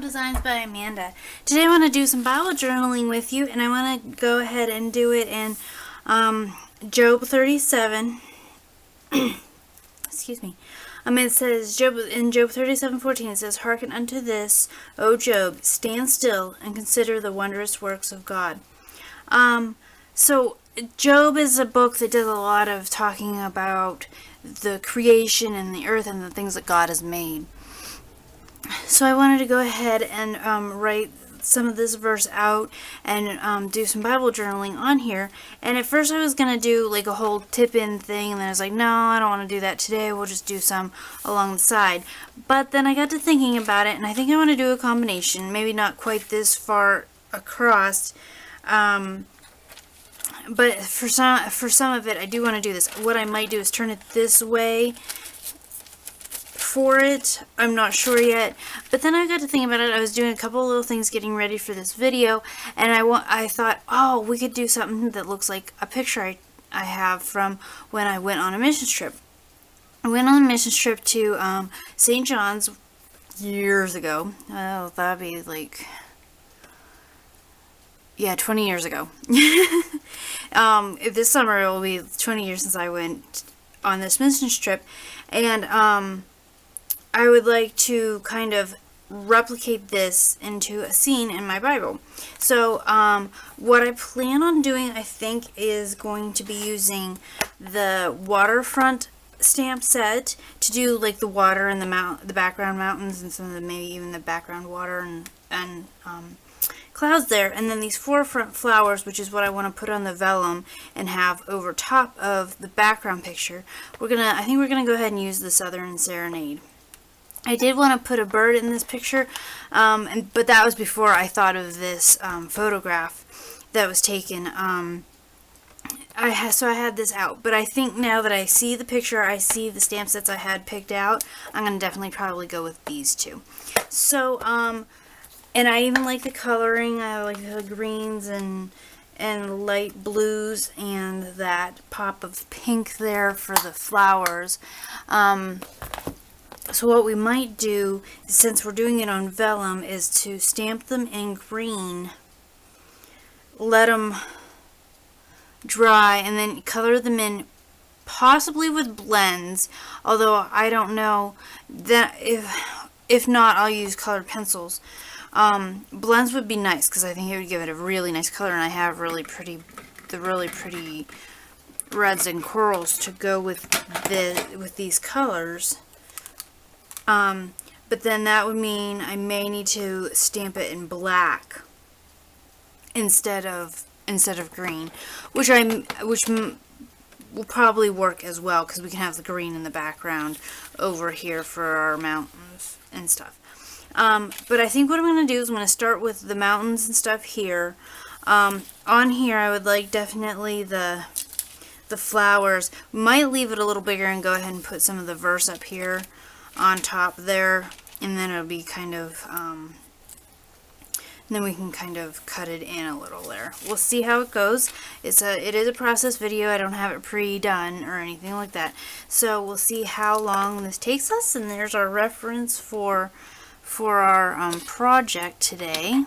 Designs by Amanda. Today I want to do some Bible journaling with you, and I want to go ahead and do it in Job 37. Excuse me. It says, in Job 37:14, it says, "Hearken unto this, O Job, stand still and consider the wondrous works of God." So Job is a book that does a lot of talking about the creation and the earth and the things that God has made. So I wanted to go ahead and write some of this verse out and do some Bible journaling on here. And at first I was going to do like a whole tip-in thing, and then I was like, no, I don't want to do that today. We'll just do some along the side. But then I got to thinking about it, and I think I want to do a combination. Maybe not quite this far across, but for some of it, I do want to do this. What I might do is turn it this way for it. I'm not sure yet, but then I got to think about it. I was doing a couple of little things getting ready for this video, and I thought, oh, we could do something that looks like a picture I have from when I went on a missions trip. I went on a missions trip to St. John's years ago. Oh, that'd be like, yeah, 20 years ago. This summer it will be 20 years since I went on this missions trip, and I would like to kind of replicate this into a scene in my Bible. So what I plan on doing, I think, is going to be using the waterfront stamp set to do like the water and the background mountains, and some of the, maybe even the background water and clouds there, and then these forefront flowers, which is what I want to put on the vellum and have over top of the background picture. I think we're gonna go ahead and use the Southern Serenade. I did want to put a bird in this picture, but that was before I thought of this photograph that was taken. So I had this out, but I think now that I see the picture, I see the stamp sets I had picked out, I'm going to definitely probably go with these two. So, and I even like the coloring. I like the greens and light blues and that pop of pink there for the flowers. So what we might do, since we're doing it on vellum, is to stamp them in green, let them dry, and then color them in possibly with blends, although I don't know that if not, I'll use colored pencils. Blends would be nice because I think it would give it a really nice color, and I have the really pretty reds and corals to go with these colors. But then that would mean I may need to stamp it in black instead of green, which will probably work as well, because we can have the green in the background over here for our mountains and stuff. But I think what I'm going to do is I'm going to start with the mountains and stuff here. On here I would like definitely the flowers. Might leave it a little bigger and go ahead and put some of the verse up here on top there, and then it'll be kind of then we can kind of cut it in a little there. We'll see how it goes. It is a process video. I don't have it pre-done or anything like that, so we'll see how long this takes us. And there's our reference for our project today.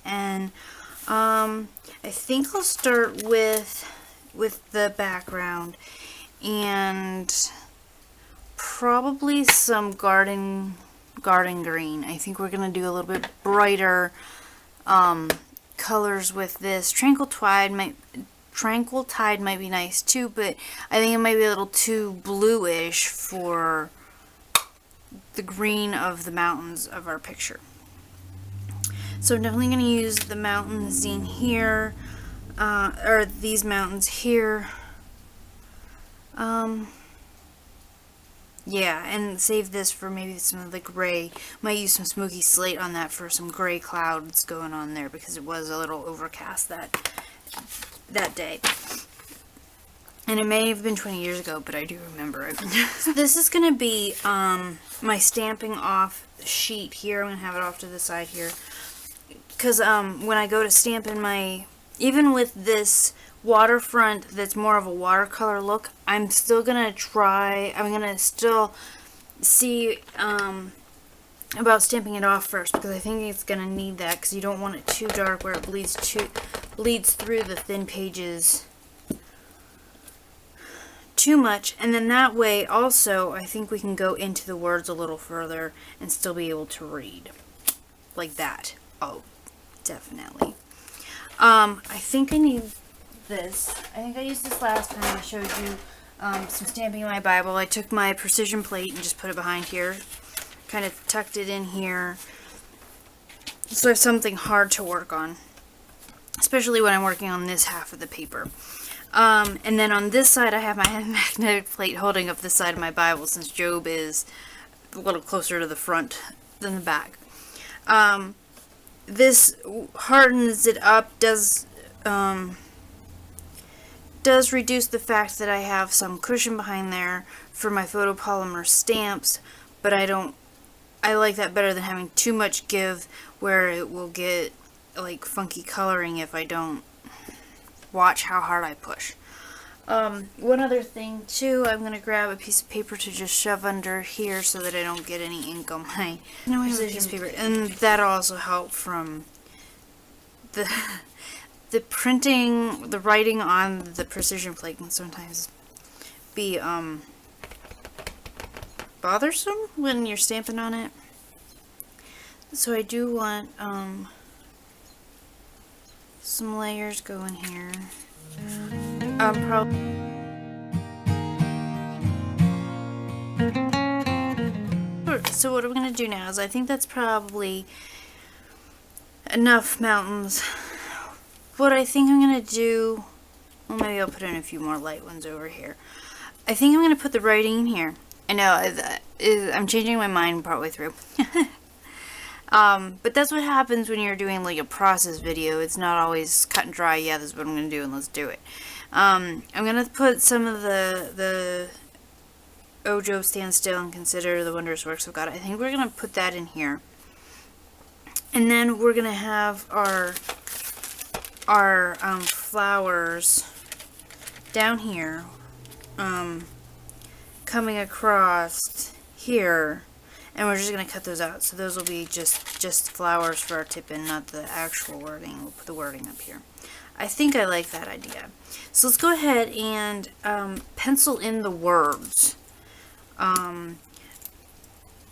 And I think I'll start with the background and probably some garden green. I think we're gonna do a little bit brighter colors with this. Tranquil Tide might be nice too, but I think it might be a little too bluish for the green of the mountains of our picture. So I'm definitely gonna use the mountains in here, or these mountains here. Yeah, and save this for maybe some of the gray. Might use some smoky slate on that for some gray clouds going on there, because it was a little overcast that day. And it may have been 20 years ago, but I do remember it. So this is going to be my stamping off sheet here. I'm going to have it off to the side here, because when I go to stamp in even with this waterfront that's more of a watercolor look, I'm still gonna still see about stamping it off first, because I think it's going to need that, because you don't want it too dark where it bleeds through the thin pages too much. And then that way also I think we can go into the words a little further and still be able to read like that. Oh, definitely. I think I need this. I think I used this last time I showed you some stamping in my Bible. I took my precision plate and just put it behind here, kind of tucked it in here, so I have something hard to work on, especially when I'm working on this half of the paper. And then on this side I have my magnetic plate holding up this side of my Bible, since Job is a little closer to the front than the back. This hardens it up, does reduce the fact that I have some cushion behind there for my photopolymer stamps, but I like that better than having too much give where it will get like funky coloring if I don't watch how hard I push. One other thing too, I'm going to grab a piece of paper to just shove under here so that I don't get any ink on my precision paper, and that'll also help from the printing, the writing on the precision plate can sometimes be bothersome when you're stamping on it. So I do want some layers going here. So what I'm going to do now is I think that's probably enough mountains. What I think I'm going to do, well, maybe I'll put in a few more light ones over here. I think I'm going to put the writing in here. I know, I'm changing my mind partway through. But that's what happens when you're doing like a process video. It's not always cut and dry, yeah, this is what I'm going to do and let's do it. I'm going to put some of the O Job, Stand Still and Consider the Wondrous Works of God. I think we're going to put that in here. And then we're going to have our flowers down here, coming across here, and we're just going to cut those out. So those will be just flowers for our tip in, not the actual wording. We'll put the wording up here. I think I like that idea. So let's go ahead and pencil in the words. And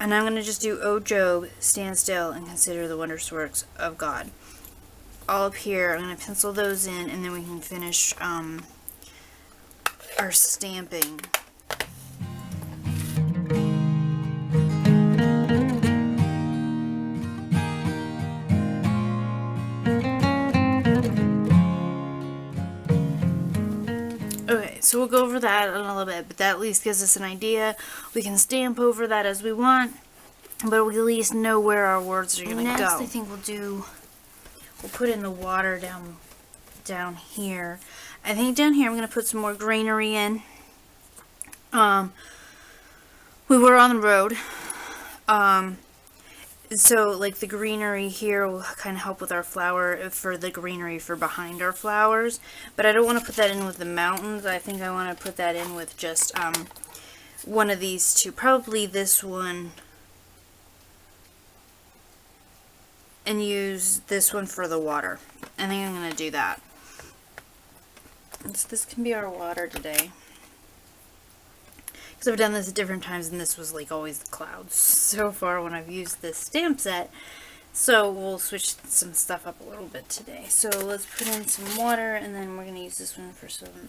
I'm going to just do, O Job, stand still and consider the wondrous works of God. All up here, I'm going to pencil those in, and then we can finish our stamping. Okay, so we'll go over that in a little bit, but that at least gives us an idea. We can stamp over that as we want, but we at least know where our words are going to go. Next, I think we'll put in the water down here. I think down here I'm going to put some more greenery in. We were on the road, so like the greenery here will kind of help with our flower, for the greenery for behind our flowers, but I don't want to put that in with the mountains. I think I want to put that in with just one of these two, probably this one, and use this one for the water. I think I'm going to do that. So this can be our water today. Because I've done this at different times, and this was like always the clouds so far when I've used this stamp set. So we'll switch some stuff up a little bit today. So let's put in some water, and then we're going to use this one for some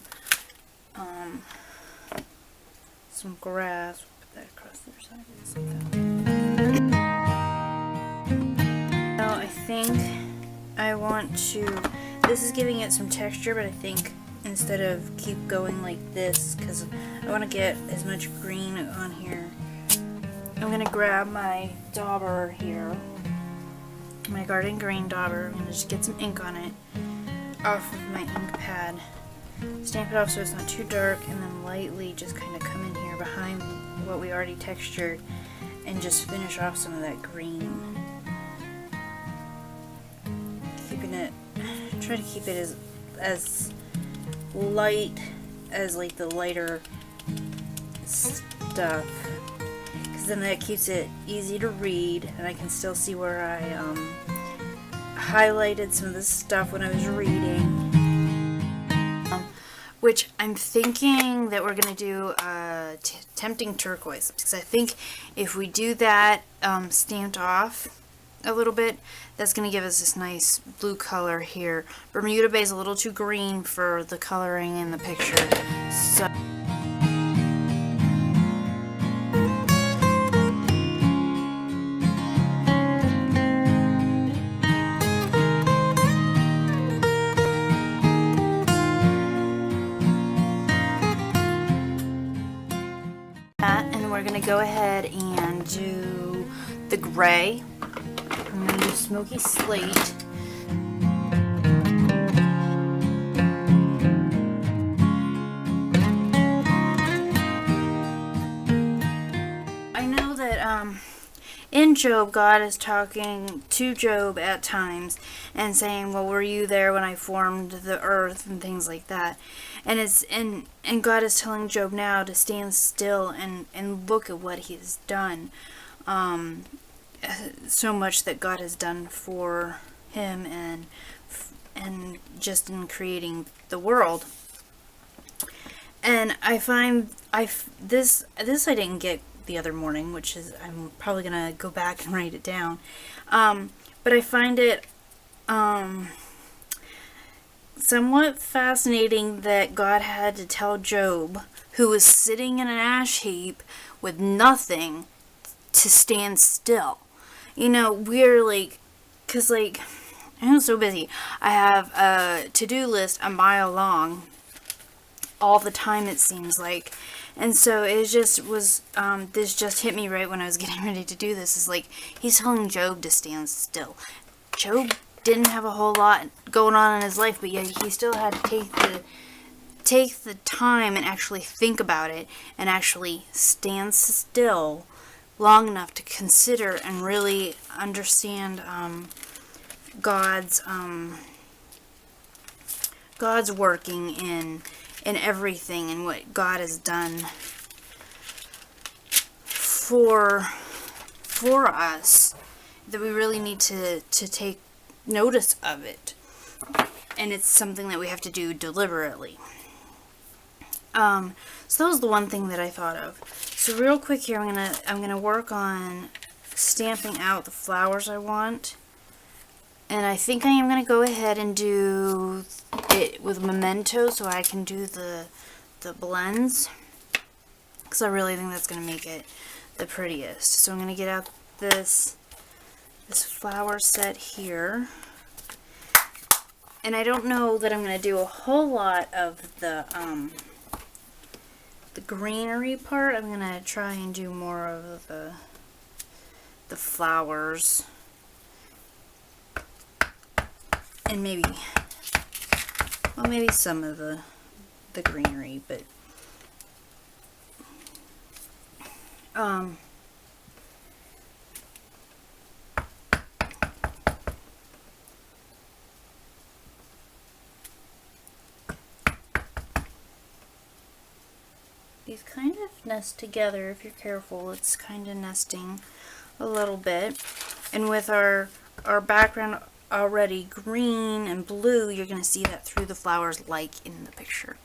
grass. We'll put that across the other side. Now I think I want to, this is giving it some texture, but I think instead of keep going like this, because I want to get as much green on here, I'm going to grab my dauber here, my garden green dauber. I'm going to just get some ink on it off of my ink pad, stamp it off so it's not too dark, and then lightly just kind of come in here behind what we already textured and just finish off some of that green. Keeping it, try to keep it as light as like the lighter stuff, because because then that keeps it easy to read, and I can still see where I highlighted some of this stuff when I was reading. Which I'm thinking that we're going to do Tempting Turquoise, because I think if we do that stamped off a little bit, that's going to give us this nice blue color here. Bermuda Bay is a little too green for the coloring in the picture, so we're going to go ahead and do the gray. I'm going to do Smoky Slate. I know that in Job, God is talking to Job at times and saying, well, were you there when I formed the earth and things like that? And and God is telling Job now to stand still and look at what he has done. So much that God has done for him and just in creating the world. And I find this I didn't get the other morning, which is I'm probably gonna go back and write it down. But I find it somewhat fascinating that God had to tell Job, who was sitting in an ash heap with nothing, to stand still. You know, we're like, because like, I'm so busy. I have a to-do list a mile long all the time, it seems like. And so it just was, this just hit me right when I was getting ready to do this. It's like, he's telling Job to stand still. Job didn't have a whole lot going on in his life, but yet he still had to take the time and actually think about it and actually stand still long enough to consider and really understand God's working in everything and what God has done for us, that we really need to take notice of it, and it's something that we have to do deliberately. So that was the one thing that I thought of. So real quick here, I'm gonna work on stamping out the flowers I want, and I think I am gonna go ahead and do it with Memento so I can do the blends, because I really think that's gonna make it the prettiest. So I'm gonna get out this flower set here, and I don't know that I'm going to do a whole lot of the greenery part. I'm going to try and do more of the flowers, and maybe some of the greenery, but these kind of nest together if you're careful. It's kind of nesting a little bit. And with our background already green and blue, you're going to see that through the flowers like in the picture.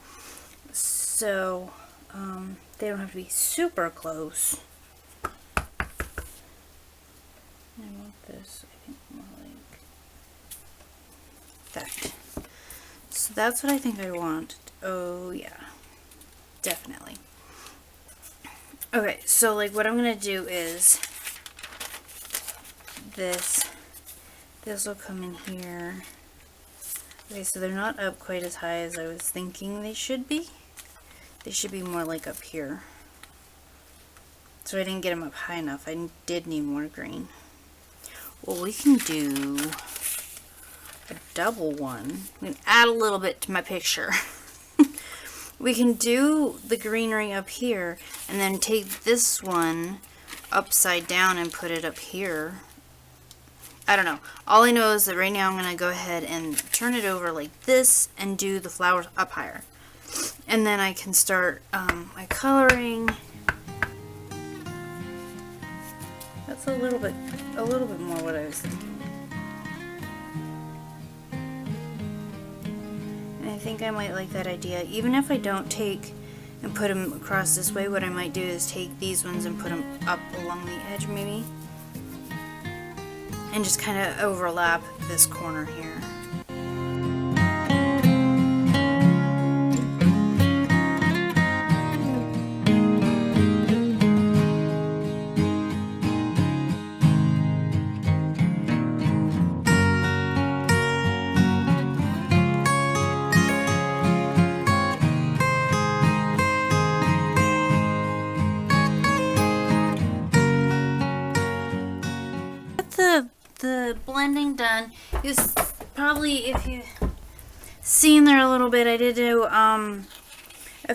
So they don't have to be super close. I want this, I think, more like that. So that's what I think I want. Oh yeah, definitely. Okay, so like what I'm gonna do is this will come in here. Okay, so they're not up quite as high as I was thinking they should be. They should be more like up here. So I didn't get them up high enough. I did need more green. Well, we can do a double one. We can add a little bit to my picture. We can do the greenery up here and then take this one upside down and put it up here. I don't know. All I know is that right now I'm going to go ahead and turn it over like this and do the flowers up higher. And then I can start my coloring. It's a little bit more what I was thinking. And I think I might like that idea. Even if I don't take and put them across this way, what I might do is take these ones and put them up along the edge maybe. And just kind of overlap this corner here. The blending done. You probably, if you seen there a little bit, I did do a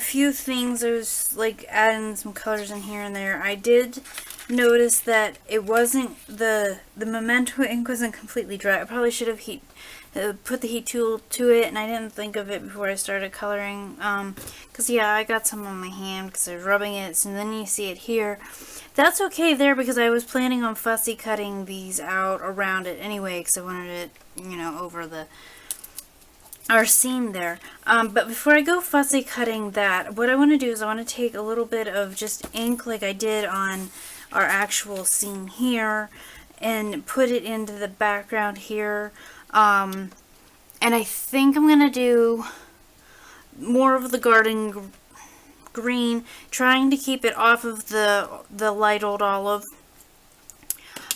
few things. I was like adding some colors in here and there. I did notice that it wasn't the Memento ink wasn't completely dry. I probably should have put the heat tool to it, and I didn't think of it before I started coloring. Because yeah, I got some on my hand because I was rubbing it. So then you see it here. That's okay there because I was planning on fussy cutting these out around it anyway because I wanted it, you know, over our scene there. But before I go fussy cutting that, what I want to do is I want to take a little bit of just ink like I did on our actual scene here and put it into the background here. And I think I'm going to do more of the garden green, trying to keep it off of the light old olive,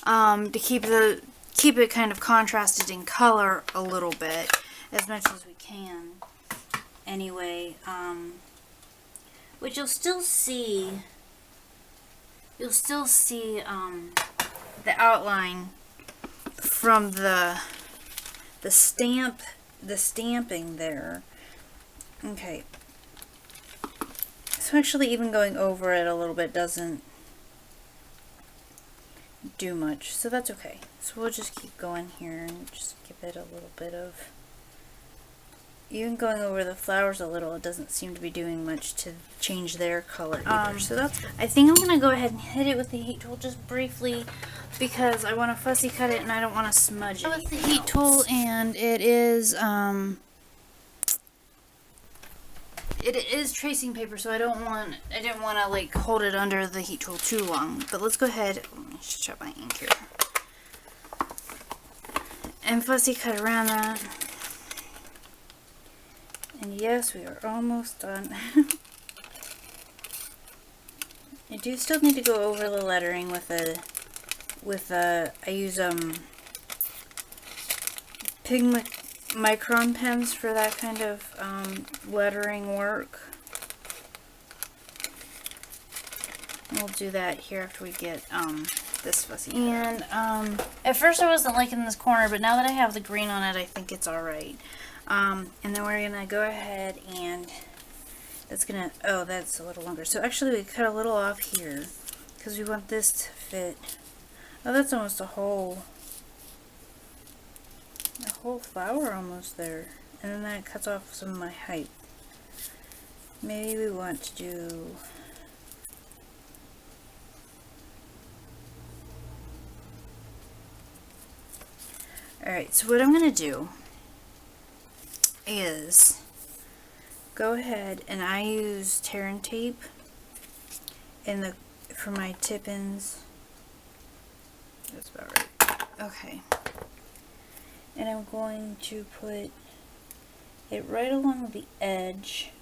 to keep it kind of contrasted in color a little bit as much as we can anyway, which you'll still see the outline from the stamping there. Okay. So actually even going over it a little bit doesn't do much, so that's okay. So we'll just keep going here and just give it a little bit of, even going over the flowers a little, it doesn't seem to be doing much to change their color either. So that's, I think I'm going to go ahead and hit it with the heat tool just briefly because I want to fussy cut it and I don't want to smudge it with the heat tool. And it is tracing paper, so I didn't want to like hold it under the heat tool too long. But let's go ahead, let me just check my ink here, and fussy cut around that. And yes, we are almost done. I do still need to go over the lettering with I use Pigment Micron pens for that kind of lettering work. We'll do that here after we get this fussy. And at first I wasn't liking this corner, but now that I have the green on it, I think it's alright. And then we're gonna go ahead and that's a little longer. So actually we cut a little off here because we want this to fit. Oh, that's almost a whole flower almost there. And then that cuts off some of my height. Maybe we want to do alright, so what I'm gonna do is go ahead and I use tear and tape for my tip-ins. That's about right. Okay. And I'm going to put it right along the edge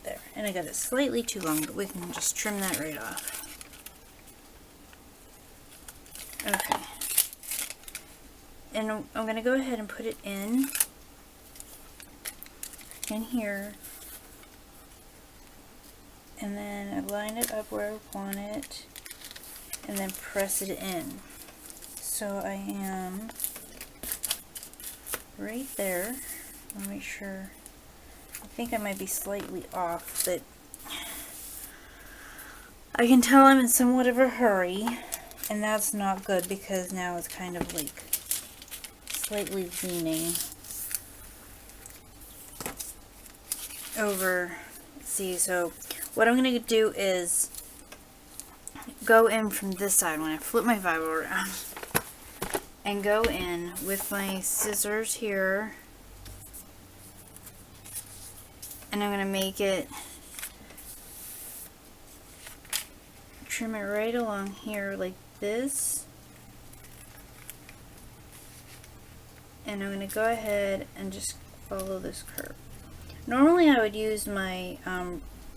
there. And I got it slightly too long, but we can just trim that right off. Okay. And I'm going to go ahead and put it in here. And then I line it up where I want it. And then press it in. So I am right there. I'll make sure. I think I might be slightly off, but I can tell I'm in somewhat of a hurry, and that's not good because now it's kind of like slightly leaning over. See, so what I'm going to do is go in from this side when I flip my Bible around. And go in with my scissors here. And I'm going to make it, trim it right along here like this. And I'm going to go ahead and just follow this curve. Normally I would use my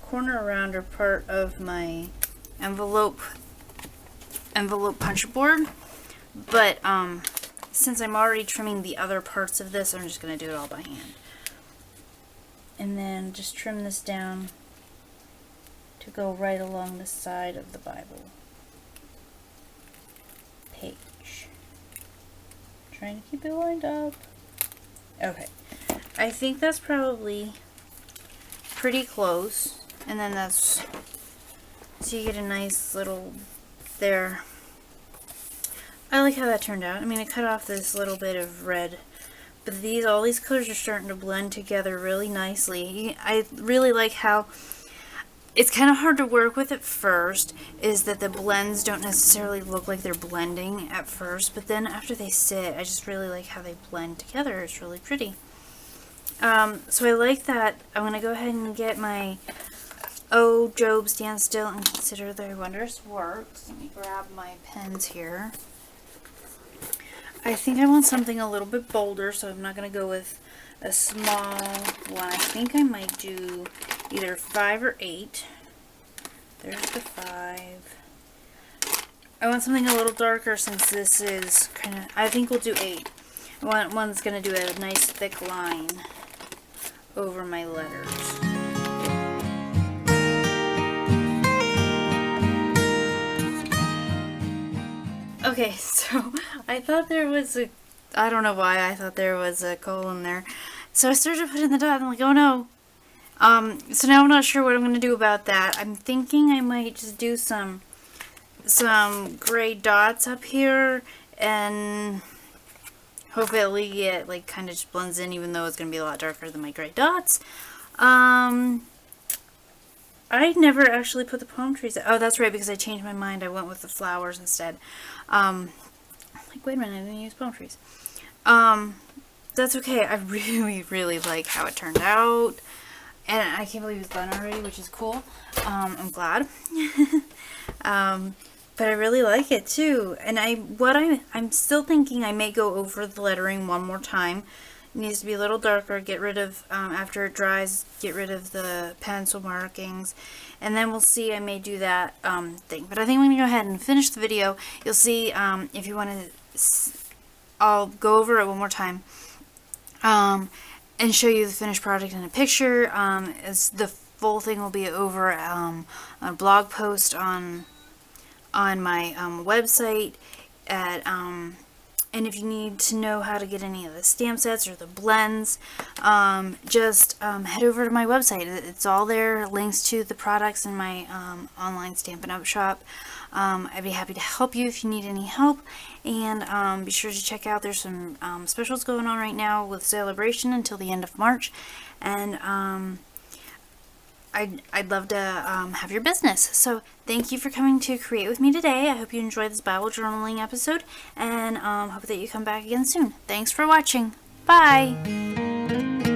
corner rounder part of my envelope punch board, but since I'm already trimming the other parts of this, I'm just going to do it all by hand. And then just trim this down to go right along the side of the Bible page. Trying to keep it lined up. Okay, I think that's probably pretty close. And then that's, so you get a nice little there. I like how that turned out. I mean, I cut off this little bit of red, but all these colors are starting to blend together really nicely. I really like how it's kind of hard to work with at first, is that the blends don't necessarily look like they're blending at first, but then after they sit, I just really like how they blend together. It's really pretty. So I like that. I'm going to go ahead and get my Oh, Job, Stand Still and Consider Thy Wondrous Works. Let me grab my pens here. I think I want something a little bit bolder, so I'm not going to go with a small one. I think I might do either 5 or 8. There's the 5. I want something a little darker since this is kind of, I think we'll do 8. I want one that's going to do a nice thick line over my letters. Okay, so I thought there was a, I don't know why I thought there was a colon there. So I started to put in the dot and I'm like, oh no. So now I'm not sure what I'm going to do about that. I'm thinking I might just do some gray dots up here and hopefully it like kind of just blends in, even though it's going to be a lot darker than my gray dots. I never actually put the palm trees. Oh, that's right, because I changed my mind. I went with the flowers instead. Like, wait a minute, I didn't use palm trees. That's okay. I really, really like how it turned out. And I can't believe it's done already, which is cool. I'm glad. But I really like it too. And I'm still thinking I may go over the lettering one more time. It needs to be a little darker. Get rid of, after it dries, get rid of the pencil markings. And then we'll see, I may do that thing. But I think I'm going to go ahead and finish the video. You'll see, if you want to, I'll go over it one more time. And show you the finished product in a picture. As the full thing will be over a blog post on my website at and if you need to know how to get any of the stamp sets or the blends, just head over to my website. It's all there, links to the products in my online Stampin' Up! Shop. I'd be happy to help you if you need any help. And be sure to check out, there's some specials going on right now with Celebration until the end of March. And I'd love to have your business. So thank you for coming to create with me today. I hope you enjoyed this Bible journaling episode, and hope that you come back again soon. Thanks for watching. Bye!